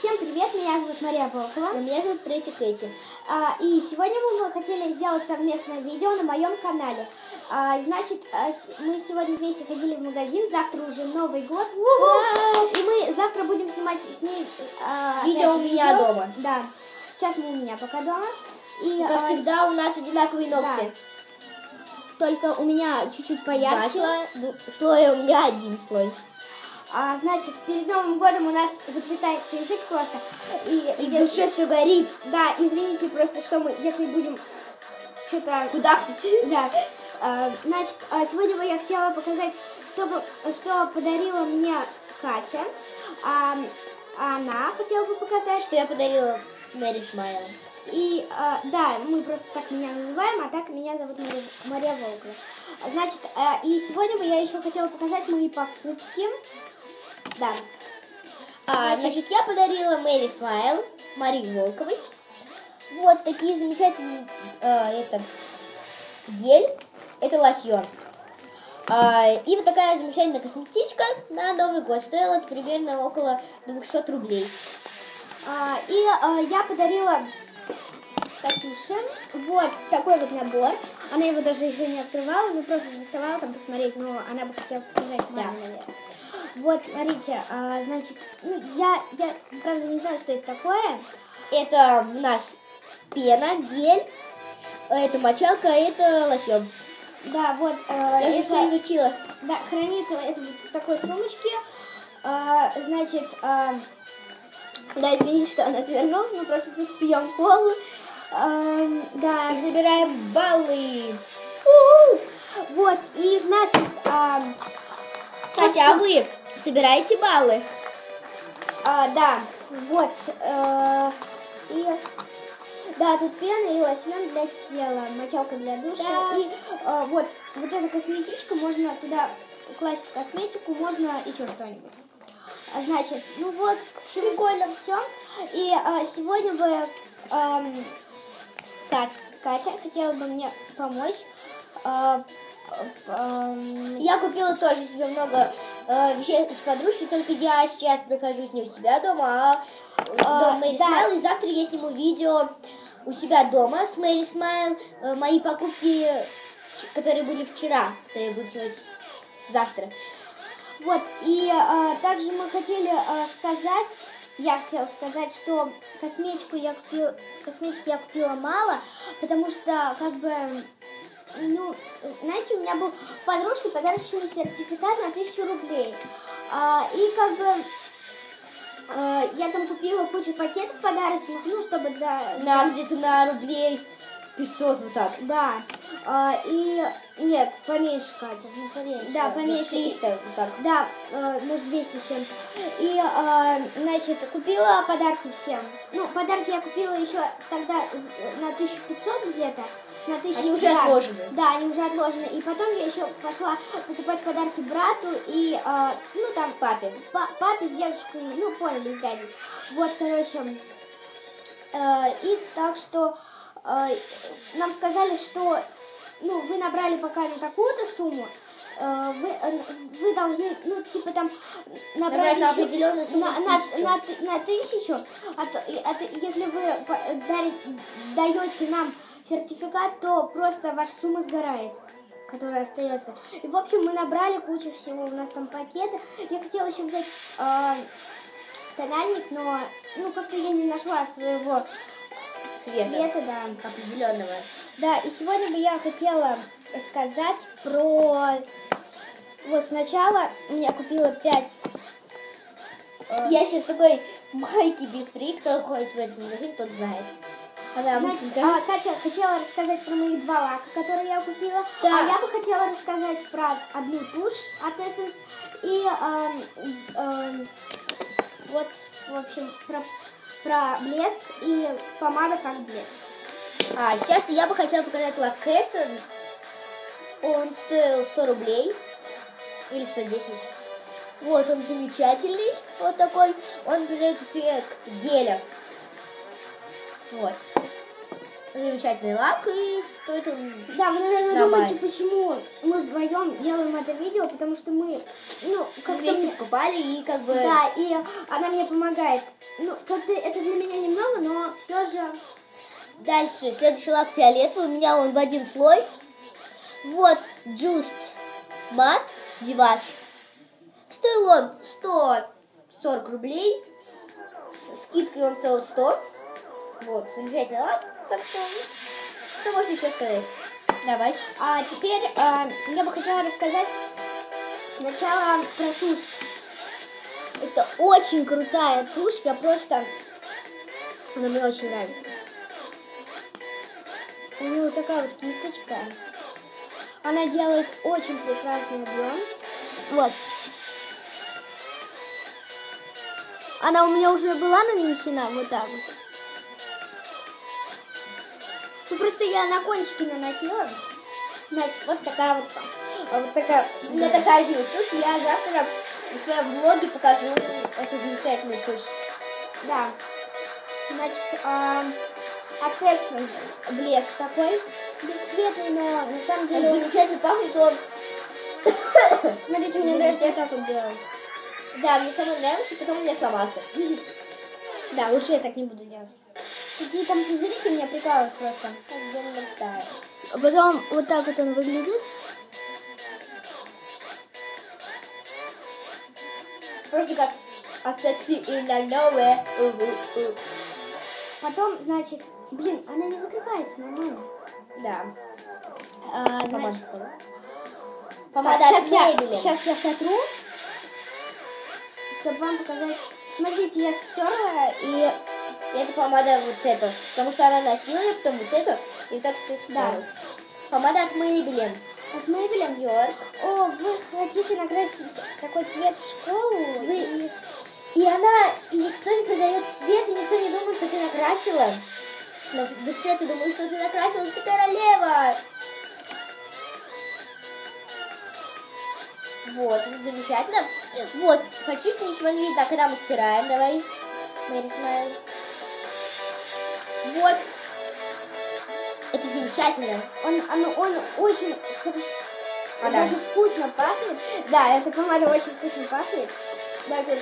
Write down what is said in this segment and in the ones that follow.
Всем привет, меня зовут Мария Волкова. Меня зовут Pretty Кэти. И сегодня мы хотели сделать совместное видео на моем канале. Значит, мы сегодня вместе ходили в магазин, завтра уже Новый год. И мы завтра будем снимать с ней видео у меня дома. Да, сейчас мы у меня пока дома. И, как всегда, у нас одинаковые ногти. Да. Только у меня чуть-чуть поярче. Слой, у меня один слой. Значит, перед Новым годом у нас заплетается язык просто. И в душе все горит. Да, извините просто, что мы, если будем что-то... Кудахтать. Да. Значит, сегодня я хотела показать, что подарила мне Катя. Она хотела бы показать... Что я подарила Мэри Смайл. И, да, мы просто так меня называем, а так меня зовут Мария Волкова. Значит, и сегодня я еще хотела показать мои покупки. Да. Значит, я подарила Мэри Смайл, Марии Волковой, вот такие замечательные, это гель, это лосьон. И вот такая замечательная косметичка на Новый год. Стоила это примерно около 200 рублей. Я подарила Катюше вот такой вот набор. Она его даже еще не открывала, но просто доставала там посмотреть, но она бы хотела показать маме, наверное. Вот, смотрите, значит, я правда не знаю, что это такое. Это у нас пена, гель, это мочалка, это лосьон. Да, вот. Я это все изучила. Да, хранится это вот в такой сумочке. Значит, да, извините, что она отвернулась, мы просто тут пьем колу. Да. И собираем баллы. Вот, и значит... Кстати, а вы собираете баллы? Да, вот. Да, тут пена и лосьон для тела, мочалка для душа. Да. И вот эта косметичка, можно туда класть косметику, можно еще что-нибудь. Значит, ну вот, прикольно все. И сегодня бы Катя хотела бы мне помочь. Я купила тоже себе много вещей с подружки, только я сейчас нахожусь не у себя дома, а дома Мэри Смайл. И завтра я сниму видео у себя дома с Мэри Смайл. Мои покупки, которые были вчера, которые будут сегодня, завтра. Вот, и также мы хотели я хотела сказать, что косметики я купила мало, потому что, как бы, ну, знаете, у меня был в подружке подарочный сертификат на 1000 рублей. И, как бы, я там купила кучу пакетов подарочных, ну, чтобы где-то на рублей 500 вот так. Да. И нет, поменьше, Катя. Ну, поменьше. Да, поменьше. 300 вот так. Да, может 200 с чем-то. И, значит, купила подарки всем. Ну, подарки я купила еще тогда на 1500 где-то. На 1000. Они уже отложены. Да, они уже отложены. И потом я еще пошла покупать подарки брату и, ну, там, папе. Папе с дедушкой, ну, поняли, с дядей. Вот, короче. И так что нам сказали, что, ну, вы набрали пока на такую-то сумму, вы должны, ну, типа там набрать на определенную сумму на 1000, если вы даете нам сертификат, то просто ваша сумма сгорает, которая остается. И, в общем, мы набрали кучу всего, у нас там пакеты. Я хотела еще взять тональник, но, ну, как-то я не нашла своего цвета, да, определенного. Да, и сегодня бы я хотела сказать про... Вот сначала я купила 5... Я сейчас такой маленький бифри, кто ходит в этот магазин, тот знает. Катя хотела рассказать про моих 2 лака, которые я купила. Да. А я бы хотела рассказать про одну тушь от Essence и вот, в общем, про блеск и помада как блеск. Сейчас я бы хотела показать лак Essence. Он стоил 100 рублей или 110. Вот он замечательный, вот такой. Он придает эффект геля. Вот. замечательный лак, и стоит он... Да, вы, наверное, нормально. думаете, почему мы вдвоем делаем это видео, потому что мы, ну, как-то Вместе мне... покупали, и как бы... Да, и она мне помогает. Ну, как-то это для меня немного, но все же... Дальше, следующий лак фиолетовый, у меня он в один слой. Вот, Just Matte Divage. Стоил он 140 рублей. С скидкой он стоил 100. Вот, замечательный лак. Так что можно еще сказать? Давай. А теперь я бы хотела рассказать сначала про тушь. Это очень крутая тушь, она мне очень нравится. У нее вот такая вот кисточка. Она делает очень прекрасный объем. Вот. Она у меня уже была нанесена вот так вот. Ну просто я на кончики наносила. Значит, вот такая У меня такая же тушь. Я завтра в своем блоге покажу эту замечательную тушь. Да. Значит, от Essence блеск такой. Бесцветный, но на самом деле... Он замечательно пахнет, он... Смотрите, мне нравится вот так вот делать. Да, мне самое нравится, потом у меня сломался. Да, лучше я так не буду делать. Какие там пузырики меня прикалывают просто. А потом вот так вот он выглядит. Просто как a sexy in a nowhere. Потом, значит, блин, она не закрывается нормально. Да. Значит, Помада так, от Maybelline. сейчас я сотру, чтобы вам показать. Смотрите, я стерла, и Это помада вот эту, потому что она носила ее, потом вот эту, и вот так все стерлось. Помада от Maybelline. от Maybelline York. О, вы хотите накрасить такой цвет в школу? И она, и никто не продает цвет, и никто не думает, что ты накрасила. Но в душе ты думаешь, что ты накрасила, ты королева. Вот, это замечательно. Вот, почти что ничего не видно, а когда мы стираем, давай, Мэри Смайл. Вот. Это замечательно. Он очень хорошо, Да. даже вкусно пахнет. Да, эта помада очень вкусно пахнет. Даже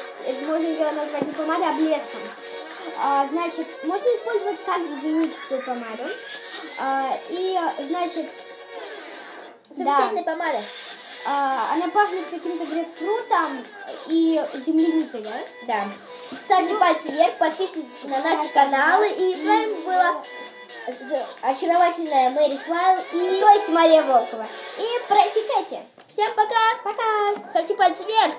можно ее назвать не помадой, а блеском. Значит, можно использовать как гигиеническую помаду. И, значит, Замечательная помада. она пахнет каким-то грейпфрутом и земляникой, да? Да. Ставьте пальцы вверх, подписывайтесь на наши каналы. И с вами была очаровательная Мэри Смайл и... То есть Мария Волкова. И протекайте. Всем пока! Пока! Ставьте пальцы вверх!